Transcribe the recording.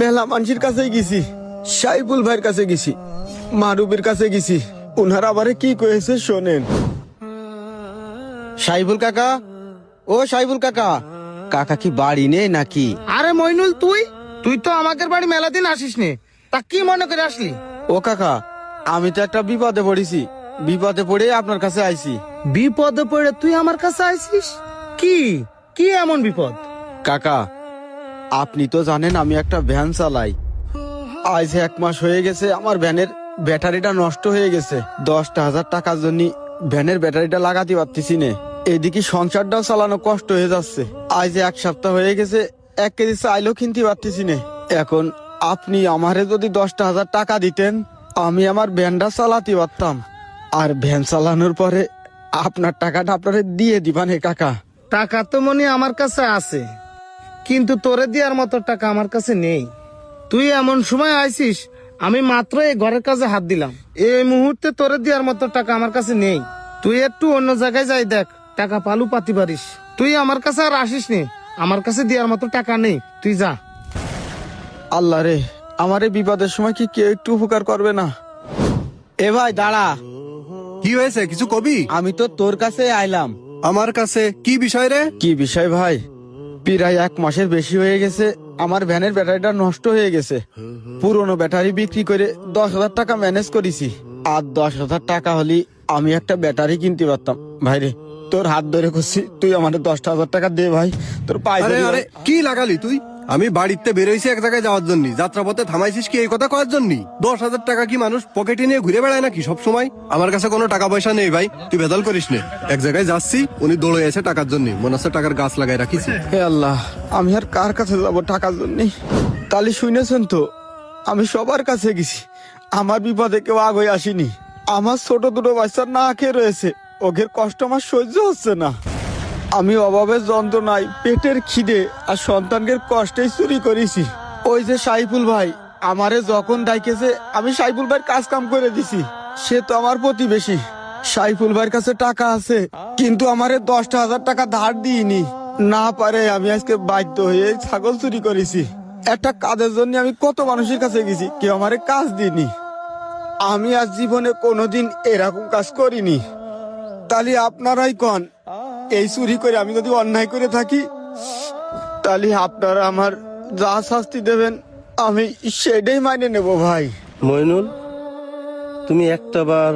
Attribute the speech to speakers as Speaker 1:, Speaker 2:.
Speaker 1: মেলা মানুষের কাছে গেছি, সাইফুল ভাইয়ের কাছে গেছি, মারুবের কাছে গেছি। ওনারা আবারে কি কয়েছে শোনেন। সাইফুল কাকা, ও সাইফুল কাকা, কাকা কি বাড়ি নেই নাকি?
Speaker 2: আরে মইনুল, তুই তুই তো আমাদের বাড়ি মেলা দিন আসিস নে, তা কি মনে করে আসলি?
Speaker 1: ও কাকা, আমি তো একটা বিপদে পড়েছি, বিপদে পড়ে আপনার কাছে আইছি।
Speaker 2: বিপদে পড়ে তুই আমার কাছে আইছিস? কি কি এমন বিপদ?
Speaker 1: কাকা, আপনি তো জানেন আমি একটা ভ্যান চালাই। আজ 1 মাস হয়ে গেছে আমার ভ্যানের ব্যাটারিটা নষ্ট হয়ে গেছে। 10,000 টাকার জন্য ভ্যানের ব্যাটারিটা লাগাতে পারতেছি না। এদিকে সংসারটাও চালানো কষ্ট হয়ে যাচ্ছে। আজ 1 সপ্তাহ হয়ে গেছে 1 কেজি চাইলেও কিনতে পারতেছি না। এখন আপনি আমারে যদি 10,000 টাকা দিতেন, আমি আমার ভ্যানটা চালাতে পারতাম। আর ভ্যান চালানোর পরে আপনার টাকাটা আপনারে দিয়ে দিবানে কাকা।
Speaker 2: টাকা তো মনে আমার কাছে আছে, কিন্তু তোরে দেওয়ার মতো টাকা আমার কাছে নেই। তুই এমন সময় আইছিস, আমি মাত্র এই ঘরের কাজে হাত দিলাম। এই মুহূর্তে তোরে দেওয়ার মতো টাকা আমার কাছে নেই। তুই একটু অন্য জায়গায় যাই দেখ, টাকা পালু পাতি পারিস। তুই আমার কাছে আর আসিস নে, আমার কাছে দেওয়ার মতো টাকা নেই, তুই যা।
Speaker 1: আল্লাহ রে, আমার এই বিপদের সময় কি কেউ একটু উপকার করবে না? এ ভাই দাঁড়া।
Speaker 3: কি হয়েছে, কিছু কবি?
Speaker 1: আমি তো তোর কাছে আইলাম।
Speaker 3: আমার কাছে কি বিষয় রে?
Speaker 1: কি বিষয় ভাই? প্রায় 1 মাসের বেশি হয়ে গেছে আমার ভ্যানের ব্যাটারিটা নষ্ট হয়ে গেছে। পুরনো ব্যাটারি বিক্রি করে 10,000 টাকা ম্যানেজ করেছি। আর 10,000 টাকা হলে আমি একটা ব্যাটারি কিনতে পারতাম। ভাই রে, তোর হাত ধরে করছি, তুই আমার 10,000 টাকা দে ভাই, তোর পায়ে
Speaker 3: আরে
Speaker 1: ধরি
Speaker 3: আরে,
Speaker 1: ভাই।
Speaker 3: কি লাগালি তুই? আমি বাড়িতে বেরোইছি এক জায়গায় যাওয়ার জন্য, যাত্রাপথে থামাইছিস কি এই কথা করার জন্য? 10,000 টাকা কি মানুষ পকেটে নিয়ে ঘুরে বেড়ায় নাকি সব সময়? আমার কাছে কোনো টাকা পয়সা নেই ভাই, তুই ভেজাল করিস নে। এক জায়গায় যাচ্ছি, উনি দৌড়ে এসে টাকার জন্য, মনে হচ্ছে টাকার গাছ লাগাই রাখিছি।
Speaker 1: হে আল্লাহ, আমি আর কার কাছে যাবো টাকার জন্য? তাহলে শুনেছেন তো, আমি সবার কাছে গেছি, আমার বিপদে কেউ আগে আসেনি। আমার ছোট দুটো বাচ্চা না খেয়ে রয়েছে, ওদের কষ্ট আমার সহ্য হচ্ছে না। আমি অভাবের যন্ত্রণায়, পেটের খিদে আর সন্তানদের কষ্টেই চুরি করেছি। ওই যে সাইফুল ভাই আমারে যখন ডাইকেছে, আমি সাইফুল ভাইয়ের কাজ কাম করে দিছি। সে তো আমার প্রতিবেশী। সাইফুল ভাইয়ের কাছে টাকা আছে, কিন্তু আমারে 10,000 টাকা ধার দিইনি। না পারে আমি আজকে বাধ্য হয়ে ছাগল চুরি করেছি। একটা কাজের জন্য আমি কত মানুষের কাছে গেছি, কেউ আমারে কাজ দিইনি। আমি আজ জীবনে কোনোদিন এরকম কাজ করিনি। তাহলে আপনারাই কন, এই চুরি করে আমি যদি অন্যায় করে থাকি, তাহলে আপনারা আমার যা শাস্তি দেবেন আমি সেটাই মাইনে নেব ভাই।
Speaker 4: মইনুল, তুমি একটাবার